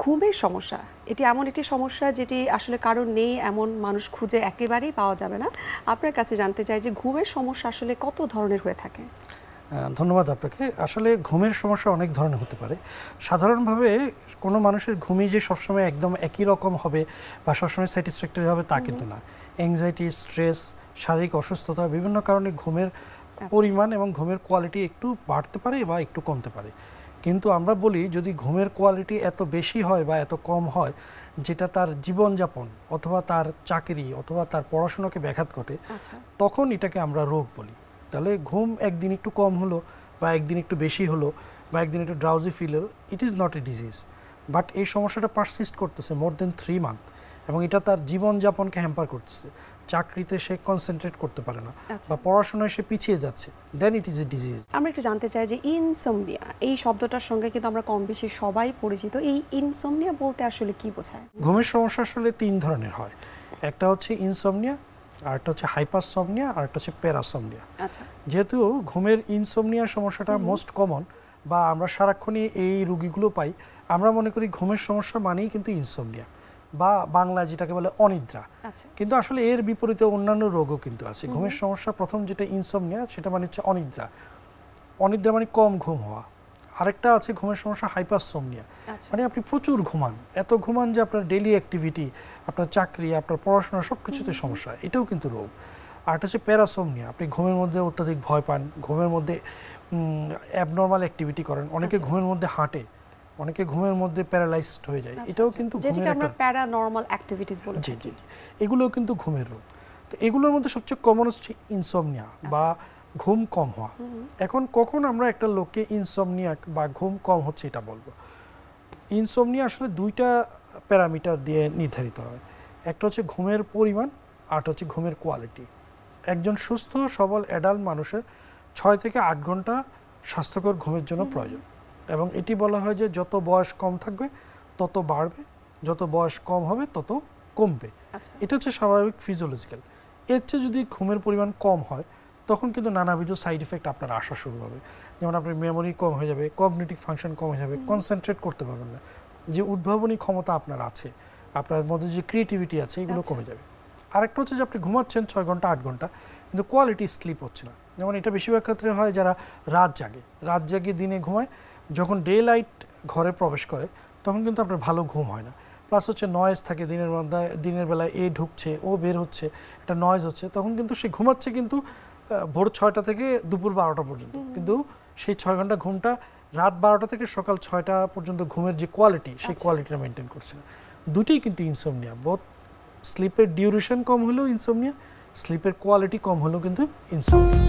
ঘুমের সমস্যা এটি এমন একটি সমস্যা যেটি আসলে কারণ নেই এমন মানুষ খুঁজে একেবারেই পাওয়া যাবে না। আপনার কাছে জানতে চাই যে ঘুমের সমস্যা আসলে কত ধরনের হয়ে থাকে? ধন্যবাদ আপনাকে। আসলে ঘুমের সমস্যা অনেক ধরনের হতে পারে। সাধারণভাবে কোনো মানুষের ঘুমই যে সবসময় একদম একই রকম হবে বা সবসময় স্যাটিসফ্যাক্টরি হবে তা কিন্তু না। অ্যাংজাইটি, স্ট্রেস, শারীরিক অসুস্থতা বিভিন্ন কারণে ঘুমের পরিমাণ এবং ঘুমের কোয়ালিটি একটু বাড়তে পারে বা একটু কমতে পারে। কিন্তু আমরা বলি যদি ঘুমের কোয়ালিটি এত বেশি হয় বা এত কম হয় যেটা তার জীবনযাপন অথবা তার চাকরি অথবা তার পড়াশোনাকে ব্যাঘাত ঘটে, তখন এটাকে আমরা রোগ বলি। তাহলে ঘুম একদিন একটু কম হলো বা একদিন একটু বেশি হলো বা একদিন একটু ড্রাউজি ফিল হলো, it is not a disease, but এই সমস্যাটা পারসিস্ট করতেছে মোর দেন 3 মান্থ এবং এটা তার জীবনযাপনকে হ্যাম্পার করতেছে। চাকরিতে সে কনসেন্ট্রেট করতে পারে না বা পড়াশোনায় সে পিছিয়ে যাচ্ছে, দেন ইট ইজ এ ডিজিজ। আমরা একটু জানতে চাই যে ইনসোমনিয়া এই শব্দটার সঙ্গে কিন্তু আমরা কম বেশি সবাই পরিচিত। এই ইনসোমনিয়া বলতে আসলে কি বোঝায়? ঘুমের সমস্যা আসলে 3 ধরনের হয়। একটা হচ্ছে ইনসোমনিয়া, আরেকটা হচ্ছে হাইপারসোমনিয়া, আর একটা হচ্ছে প্যারাসোমনিয়া। যেহেতু ঘুমের ইনসোমনিয়া সমস্যাটা মোস্ট কমন বা আমরা সারাক্ষণই এই রোগীগুলো পাই, আমরা মনে করি ঘুমের সমস্যা মানেই কিন্তু ইনসোমনিয়া বা বাংলা যেটাকে বলে অনিদ্রা। কিন্তু আসলে এর বিপরীতে অন্যান্য রোগও কিন্তু আছে। ঘুমের সমস্যা প্রথম যেটা ইনসোমনিয়া সেটা মানে হচ্ছে অনিদ্রা। অনিদ্রা মানে কম ঘুম হওয়া। আরেকটা আছে ঘুমের সমস্যা হাইপারসোমনিয়া, মানে আপনি প্রচুর ঘুমান, এত ঘুমান যে আপনার ডেইলি অ্যাক্টিভিটি, আপনার চাকরি, আপনার পড়াশোনা সব কিছুতে সমস্যা, এটাও কিন্তু রোগ। আর এটা হচ্ছে প্যারাসোমনিয়া, আপনি ঘুমের মধ্যে অত্যাধিক ভয় পান, ঘুমের মধ্যে অ্যাবনর্মাল অ্যাক্টিভিটি করেন, অনেকে ঘুমের মধ্যে হাঁটে, অনেকে ঘুমের মধ্যে প্যারালাইজড হয়ে যায়, এটাও কিন্তু ঘুমের একটা প্যারানরমাল অ্যাক্টিভিটিস বলে থাকি। জি জি, এগুলোও কিন্তু ঘুমের রোগ। তো এগুলোর মধ্যে সবচেয়ে কমন হচ্ছে ইনসোমনিয়া বা ঘুম কম হওয়া। এখন কখন আমরা একটা লোককে ইনসোমনিয়াক বা ঘুম কম হচ্ছে এটা বলবো? ইনসোমনিয়া আসলে 2টা প্যারামিটার দিয়ে নির্ধারিত হয়। একটা হচ্ছে ঘুমের পরিমাণ, আর হচ্ছে ঘুমের কোয়ালিটি। একজন সুস্থ সবল অ্যাডাল্ট মানুষের 6 থেকে 8 ঘন্টা স্বাস্থ্যকর ঘুমের জন্য প্রয়োজন এবং এটি বলা হয় যে যত বয়স কম থাকবে তত বাড়বে, যত বয়স কম হবে তত কমবে। এটা হচ্ছে স্বাভাবিক ফিজিওলজিক্যাল। এর চেয়ে যদি ঘুমের পরিমাণ কম হয় তখন কিন্তু নানাবিধ সাইড ইফেক্ট আপনার আসা শুরু হবে। যেমন আপনার মেমোরি কম হয়ে যাবে, কগনিটিভ ফাংশন কম হয়ে যাবে, কনসেন্ট্রেট করতে পারবেন না, যে উদ্ভাবনী ক্ষমতা আপনার আছে, আপনার মধ্যে যে ক্রিয়েটিভিটি আছে, এগুলো কমে যাবে। আরেকটা হচ্ছে যে আপনি ঘুমাচ্ছেন 6 ঘন্টা 8 ঘন্টা কিন্তু কোয়ালিটি স্লিপ হচ্ছে না। যেমন এটা বেশিরভাগ ক্ষেত্রে হয় যারা রাত জাগে দিনে ঘুমায়, যখন ডে লাইট ঘরে প্রবেশ করে তখন কিন্তু আপনার ভালো ঘুম হয় না। প্লাস হচ্ছে নয়েজ থাকে দিনের মধ্যে, দিনের বেলায় এ ঢুকছে ও বের হচ্ছে, একটা নয়েজ হচ্ছে, তখন কিন্তু সে ঘুমাচ্ছে কিন্তু ভোর 6টা থেকে দুপুর 12টা পর্যন্ত, কিন্তু সেই 6 ঘন্টা ঘুমটা রাত 12টা থেকে সকাল 6টা পর্যন্ত ঘুমের যে কোয়ালিটি সেই কোয়ালিটিটা মেনটেন করছে না। দুটোই কিন্তু ইনসোমনিয়া। বোথ স্লিপের ডিউরেশন কম হলেও ইনসোমনিয়া, স্লিপের কোয়ালিটি কম হলেও কিন্তু ইনসোমনিয়া।